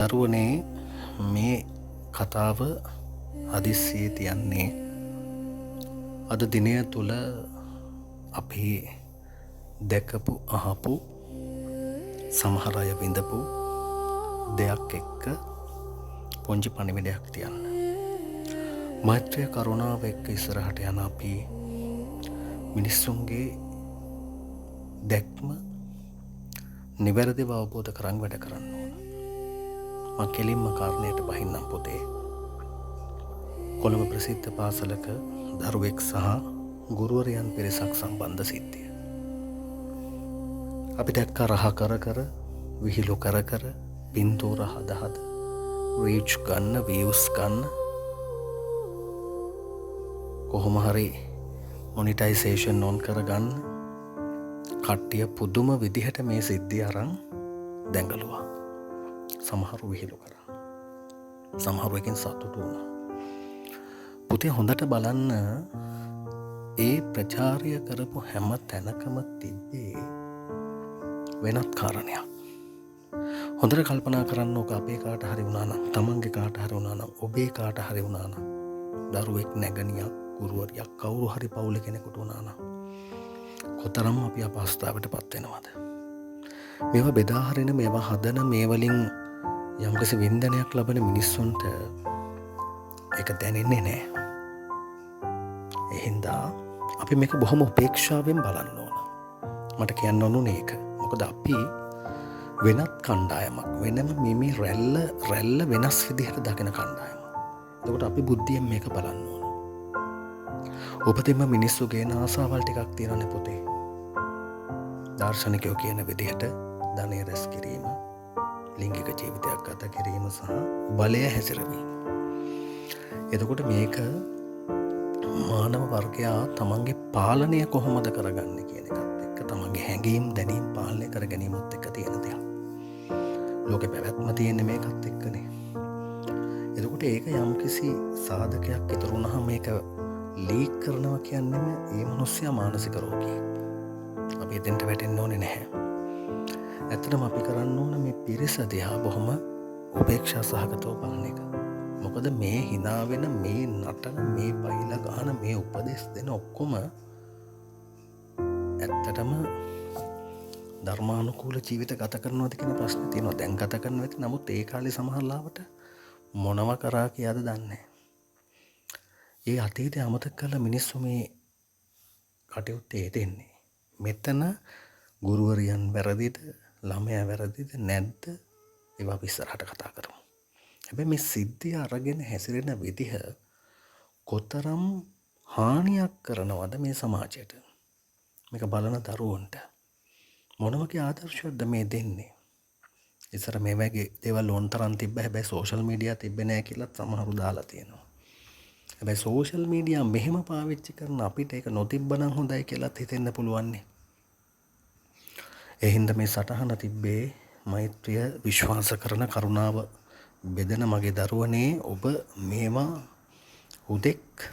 දරුවනේ මේ කතාව හදිස්සියේ තියන්නේ අද දිනය තුළ අපි දැකපු අහපු සමහර අය විඳපු දෙයක් එක්ක පොන්චි පණිවිඩයක් තියන්න. මෛත්‍රිය කරුණාව එක්ක ඉස්සරහට යන අපි මිනිස්සුන්ගේ දැක්ම නිවැරදිව අවබෝධ කරන් වැඩ කරන්න ඕන. මං කෙලින්ම කාරණයට බහින්නම් පොතේ. කොළඹ ප්‍රසිද්ධ පාසලක දරුවෙක් සහ ගුරුවරයන් පිරිසක් සම්බන්ධ සිද්ධිය. අපි දැක්ක රහ කර කර විහිළු කර කර පින්තූර හද හද රීච් ගන්න වියුස් ගන්න කොහොම හරි මොනිටයිසේෂන් ඔන් කරගන්න කට්ටිය පුදුම විදිහට මේ සිද්ධිය අරන් දැඟලුවා. සමහරු විහිළු කරා. සමහරු එකෙන් සතුටු වුණා. පුතේ හොඳට බලන්න ඒ ප්‍රචාරය කරපු හැම තැනකම තිබ්බේ වෙනත් කාරණයක්. හොඳට කල්පනා කරන්න ඕක අපේ කාට හරි වුණා නම්, තමන්ගේ කාට හරි වුණා නම්, ඔබේ කාට හරි වුණා නම්, දරුවෙක් නැගණියක්, ගුරුවරියක්, කවුරු හරි පවුලේ කෙනෙකුට වුණා නම් කොතරම් අපි අපහසුතාවයට පත් වෙනවද? මේවා බෙදා හරින, මේවා හදන, මේ වලින් යම්කිසි වින්දනයක් ලබන මිනිස්සුන්ට ඒක දැනෙන්නේ නැහැ. ඒ හින්දා අපි මේක බොහොම උපේක්ෂාවෙන් බලන්න ඕන. මට කියන්න ඕනුනේ ඒක. මොකද අපි වෙනත් කණ්ඩායමක්, වෙනම මිමි රැල්ල වෙනස් විදිහට දකින කණ්ඩායමක්. එතකොට අපි බුද්ධියෙන් මේක බලන්න ඕන. උපතින්ම මිනිස්සුගේ ආසාවල් ටිකක් තියෙනනේ පුතේ. දාර්ශනිකයෝ කියන විදිහට ධනය රැස් කිරීම, ලිංගික ජීවිතයක් ගත කිරීම සහ බලය හැසිරවීම. එතකොට මේක මානව වර්ගයා තමන්ගේ පාලනය කොහොමද කරගන්නේ කියන එකත් එක්ක, තමන්ගේ හැඟීම් දැනීම් පාලනය කර ගැනීමත් එක්ක තියෙන දෙයක්. ලෝකෙ පැවැත්ම තියෙන්නේ මේකත් එක්කනේ. එතකොට ඒක යම්කිසි සාධකයක් ඉතුරු වුණාම මේක ලීක් කරනවා කියන්නේම ඒ මිනිස්සයා මානසික රෝගියෙක්. අපි එතෙන්ට වැටෙන්න ඕනේ නැහැ. ඇත්තටම අපි කරන්න ඕන මේ පිරිස දිහා බොහොම උපේක්ෂා සහගතව බලන එක. මොකද මේ hina වෙන, මේ නටන, මේ බයිලා ගහන, මේ උපදෙස් දෙන ඔක්කොම ඇත්තටම ධර්මානුකූල ජීවිත ගත කරනවද කියන ප්‍රශ්නේ තියෙනවා. දැන් ගත කරනවා ඇති. නමුත් ඒ කාලේ සමහරලාවට මොනව කරා කියලාද දන්නේ නැහැ. ඒ අතීතය අමතක කරලා මිනිස්සු මේ කටයුත්තේ යෙදෙන්නේ. මෙතන ගුරුවරියන් වැරදිද, ළමයා වැරදිද නැද්ද, ඒවා අපි ඉස්සරහට කතා කරමු. හැබැයි මේ සිද්ධිය අරගෙන හැසිරෙන විදිහ කොතරම් හානියක් කරනවද මේ සමාජයට? මේක බලන දරුවන්ට මොන වගේ ආදර්ශයක්ද මේ දෙන්නේ? ඉස්සර මේ වගේ දේවල් ඕන තරම් තිබ්බ. හැබැයි සෝෂල් මීඩියා තිබ්බේ නැහැ කියලා සමහරු දාලා තියෙනවා. හැබැයි සෝෂල් මීඩියා මෙහෙම පාවිච්චි කරන අපිට ඒක නොතිබ්බනම් හොඳයි කියලාත් හිතෙන්න පුළුවන්. ඒ හින්දා මේ සටහන තිබ්බේ මෛත්‍රිය විශ්වාස කරන, කරුණාව බෙදෙන මගේ දරුවනේ, ඔබ මේවා හුදෙක්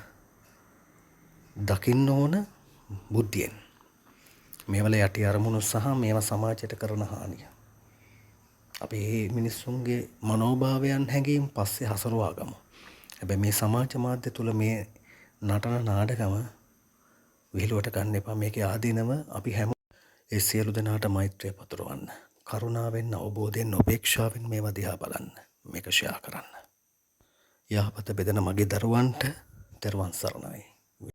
දකින්න ඕන බුද්ධියෙන්. මේවල යටි අරමුණු සහ මේවා සමාජයට කරන හානිය. අපි මේ මිනිස්සුන්ගේ මනෝභාවයන් හැඟීම් පස්සේ හසුරුවා ගමු. හැබැයි මේ සමාජ මාධ්‍ය තුල මේ නටන නාටකම විහිළුවට ගන්න එපා. මේකේ ආදීනව අපි හැම ඒ සියලු දෙනාට මෛත්‍රිය පතුරවන්න. කරුණාවෙන්, අවබෝධයෙන්, උපේක්ෂාවෙන් මේවා දිහා බලන්න. මේක ෂෙයා කරන්න. යහපත බෙදෙන මගේ දරුවන්ට තෙරුවන් සරණයි.